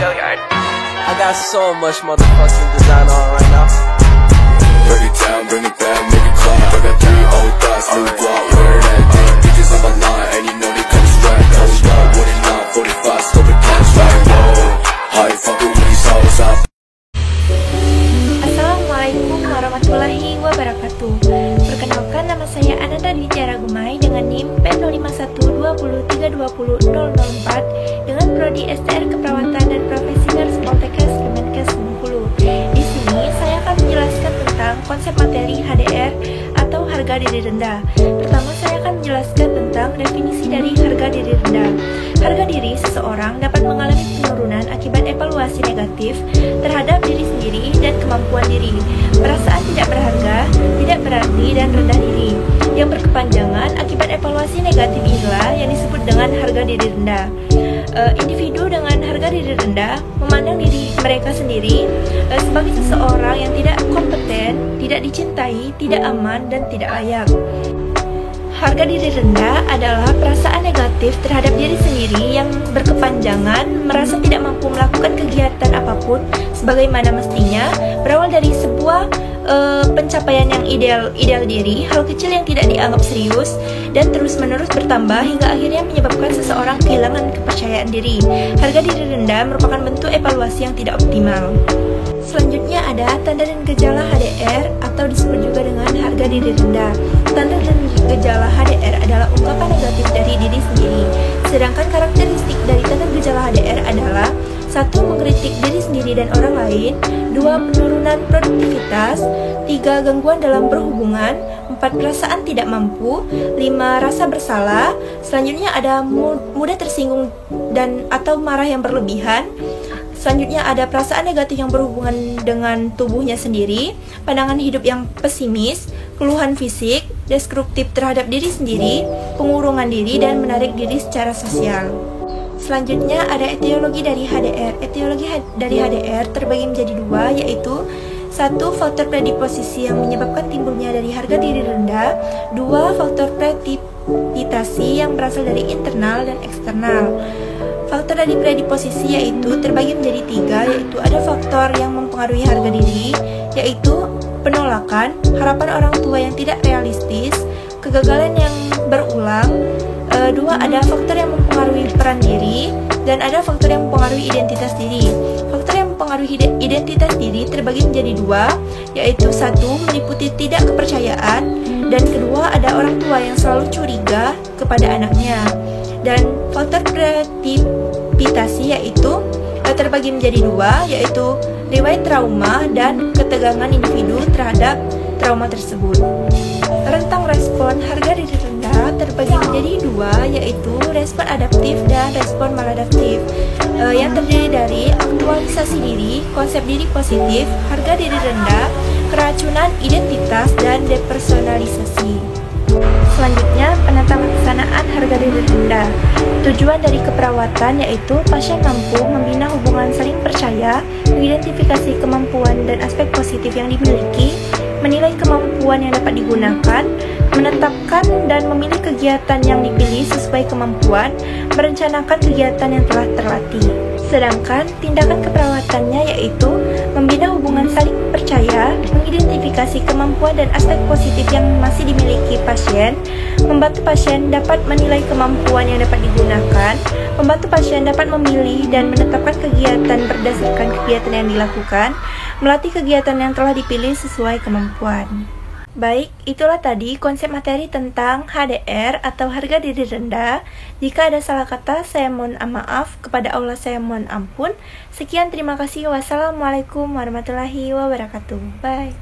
I got so much motherfucking design on right now. Break it down, bring it back, make it clap. I got 3 old thoughts, new block, where that damn bitches on my line, and you know they come strapped. Hold up, what it not, 45, stop it, cash like whoa. How you fucking with these hoes up? Assalamualaikum warahmatullahi wabarakatuh. Perkenalkan, nama saya Ananda Dwi Tiara Gumai dengan NIM P0512032004 dengan prodi STR Keperawatan dan Profesi Nurse Poltekkes Kemenkes Bengkulu. Di sini saya akan menjelaskan tentang konsep materi HDR atau harga diri rendah. Pertama, saya akan menjelaskan tentang definisi dari harga diri rendah. Harga diri seseorang dapat mengalami penurunan akibat evaluasi negatif terhadap diri sendiri dan kemampuan diri. Perasaan tidak berharga, tidak berarti, dan rendah diri yang berkepanjangan akibat evaluasi negatif inilah yang disebut dengan harga diri rendah. Individu dengan harga diri rendah memandang diri mereka sendiri sebagai seseorang yang tidak kompeten, tidak dicintai, tidak aman, dan tidak layak. Harga diri rendah adalah perasaan negatif terhadap diri sendiri yang berkepanjangan, merasa tidak mampu melakukan kegiatan apapun sebagaimana mestinya, berawal dari sebuah pencapaian yang ideal diri, hal kecil yang tidak dianggap serius, dan terus-menerus bertambah hingga akhirnya menyebabkan seseorang kehilangan kepercayaan diri. Harga diri rendah merupakan bentuk evaluasi yang tidak optimal. Selanjutnya ada tanda dan gejala HDR atau disebut juga dengan harga diri rendah. Tanda dan gejala HDR adalah ungkapan negatif dari diri sendiri. Sedangkan karakteristik dari tanda gejala HDR adalah 1. Mengkritik diri sendiri dan orang lain, 2. Penurunan produktivitas, 3. Gangguan dalam berhubungan, 4. Perasaan tidak mampu, 5. Rasa bersalah. Selanjutnya ada mudah tersinggung dan atau marah yang berlebihan. Selanjutnya ada perasaan negatif yang berhubungan dengan tubuhnya sendiri, pandangan hidup yang pesimis, keluhan fisik, destruktif terhadap diri sendiri, pengurungan diri, dan menarik diri secara sosial. Selanjutnya ada etiologi dari HDR. Etiologi dari HDR terbagi menjadi 2, yaitu 1. Faktor predisposisi yang menyebabkan timbulnya dari harga diri rendah, 2. Faktor presipitasi yang berasal dari internal dan eksternal. Faktor dari predisposisi yaitu terbagi menjadi 3, yaitu ada faktor yang mempengaruhi harga diri, yaitu penolakan, harapan orang tua yang tidak realistis, kegagalan yang berulang. 2. Ada faktor yang mempengaruhi peran diri, dan ada faktor yang mempengaruhi identitas diri. Faktor yang mempengaruhi identitas diri terbagi menjadi 2, yaitu 1. Meliputi tidak kepercayaan, dan kedua ada orang tua yang selalu curiga kepada anaknya. Dan faktor presipitasi yaitu terbagi menjadi 2, yaitu riwayat trauma dan ketegangan individu terhadap trauma tersebut. Rentang respon harga diri rendah terbagi menjadi 2, yaitu respon adaptif dan respon maladaptif, yang terdiri dari aktualisasi diri, konsep diri positif, harga diri rendah, keracunan identitas, dan depersonalisasi. Selanjutnya, penata pelaksanaan harga diri rendah. Tujuan dari keperawatan yaitu pasien mampu membina hubungan saling percaya, mengidentifikasi kemampuan dan aspek positif yang dimiliki, menilai kemampuan yang dapat digunakan, menetapkan dan memilih kegiatan yang dipilih sesuai kemampuan, merencanakan kegiatan yang telah terlatih. Sedangkan tindakan keperawatannya yaitu membina hubungan saling percaya, mengidentifikasi kemampuan dan aspek positif yang masih dimiliki pasien, membantu pasien dapat menilai kemampuan yang dapat digunakan, membantu pasien dapat memilih dan menetapkan kegiatan berdasarkan kegiatan yang dilakukan, melatih kegiatan yang telah dipilih sesuai kemampuan. Baik, itulah tadi konsep materi tentang HDR atau harga diri rendah. Jika ada salah kata, saya mohon maaf. Kepada Allah saya mohon ampun. Sekian, terima kasih. Wassalamualaikum warahmatullahi wabarakatuh. Bye.